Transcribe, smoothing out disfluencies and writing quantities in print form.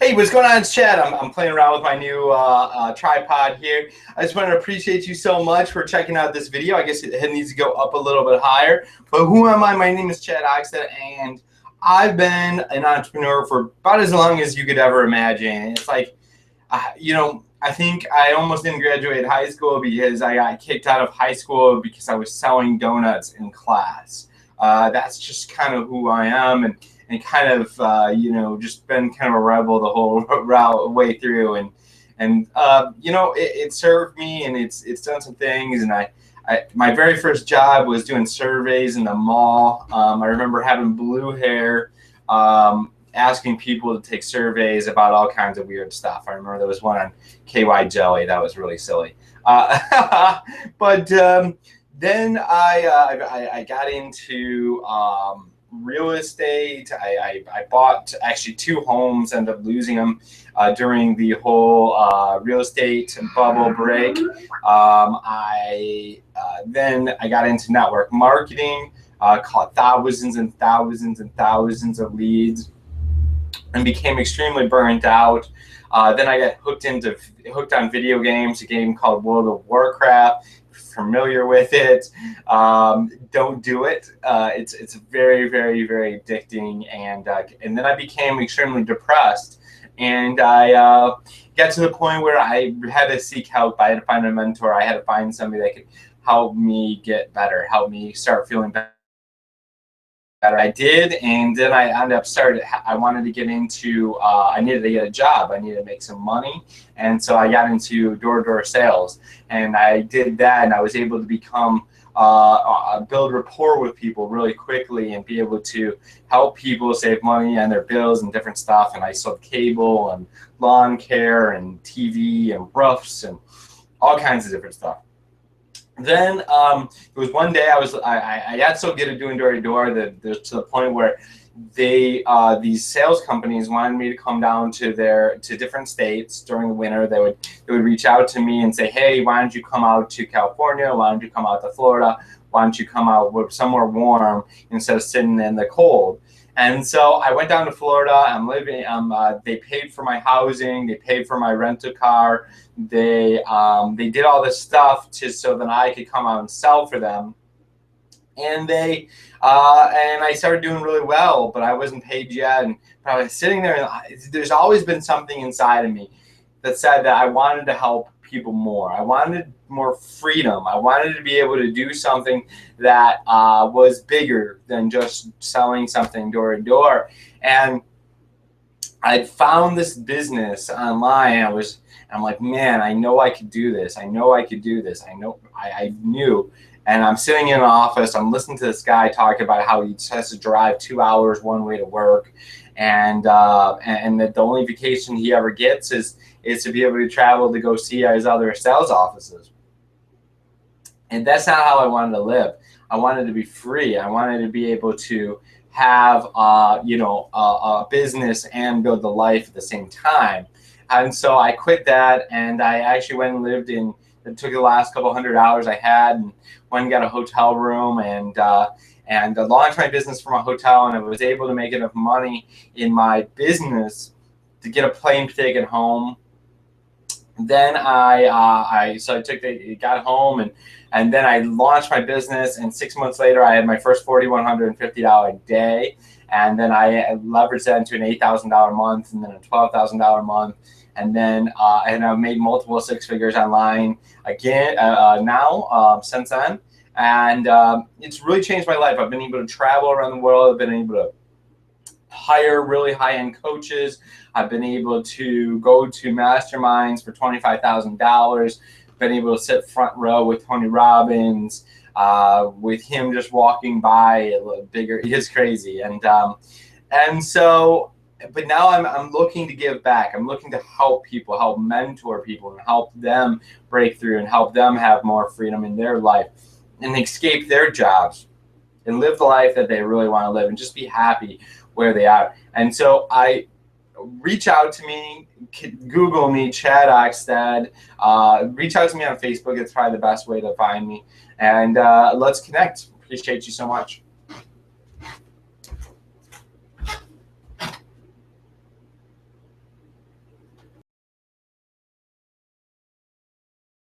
Hey, what's going on? It's Chad. I'm playing around with my new tripod here. I just want to appreciate you so much for checking out this video. I guess it needs to go up a little bit higher. But who am I? My name is Chad Ogstadt, and I've been an entrepreneur for about as long as you could ever imagine. It's like, I think I almost didn't graduate high school because I got kicked out of high school because I was selling donuts in class. That's just kind of who I am, and kind of just been kind of a rebel the whole way through, and it served me, and it's done some things. And my very first job was doing surveys in the mall. I remember having blue hair, asking people to take surveys about all kinds of weird stuff. I remember there was one on KY jelly that was really silly, but then I got into real estate. I bought actually 2 homes, ended up losing them during the whole real estate bubble break. Then I got into network marketing, caught thousands and thousands and thousands of leads, and became extremely burnt out. Then I got hooked on video games, a game called World of Warcraft. Familiar with it? Don't do it. It's very, very, very addicting, and then I became extremely depressed, and I got to the point where I had to seek help. I had to find a mentor. I had to find somebody that could help me get better, help me start feeling better. I did, and then I ended up I wanted to get into, I needed to get a job. I needed to make some money, and so I got into door-to-door sales, and I did that, and I was able to become, build rapport with people really quickly and be able to help people save money on their bills and different stuff. And I sold cable and lawn care and TV and roofs and all kinds of different stuff. Then it was one day I got so good at doing door-to-door that to the point where these sales companies wanted me to come down to different states during the winter. They would reach out to me and say, hey, why don't you come out to California? Why don't you come out to Florida? Why don't you come out somewhere warm instead of sitting in the cold? And so I went down to Florida. They paid for my housing. They paid for my rental car. They did all this stuff just so that I could come out and sell for them. And and I started doing really well, but I wasn't paid yet. But I was sitting there, and there's always been something inside of me that said that I wanted to help people more. I wanted more freedom. I wanted to be able to do something that was bigger than just selling something door to door. And I found this business online. I'm like, man, I know I could do this. I know I could do this. I knew. And I'm sitting in an office. I'm listening to this guy talk about how he has to drive 2 hours one way to work, and that the only vacation he ever gets is to be able to travel to go see his other sales offices. And that's not how I wanted to live. I wanted to be free. I wanted to be able to have a business and build the life at the same time. And so I quit that, and I actually went and lived in. It took the last couple $100 I had and went and got a hotel room, and launched my business from a hotel, and I was able to make enough money in my business to get a plane ticket home. Then I got home, and then I launched my business, and 6 months later I had my first $4,150 day, and then I leveraged that into an $8,000 month, and then a $12,000 month. And then I've made multiple 6 figures online again since then. And it's really changed my life. I've been able to travel around the world. I've been able to hire really high-end coaches. I've been able to go to masterminds for $25,000. Been able to sit front row with Tony Robbins, with him just walking by a little bigger. It's crazy. And so. But now I'm looking to give back. I'm looking to help people, help mentor people, and help them break through, and help them have more freedom in their life, and escape their jobs, and live the life that they really want to live, and just be happy where they are. And so reach out to me, Google me, Chad Ogstadt. Reach out to me on Facebook. It's probably the best way to find me. And let's connect. Appreciate you so much.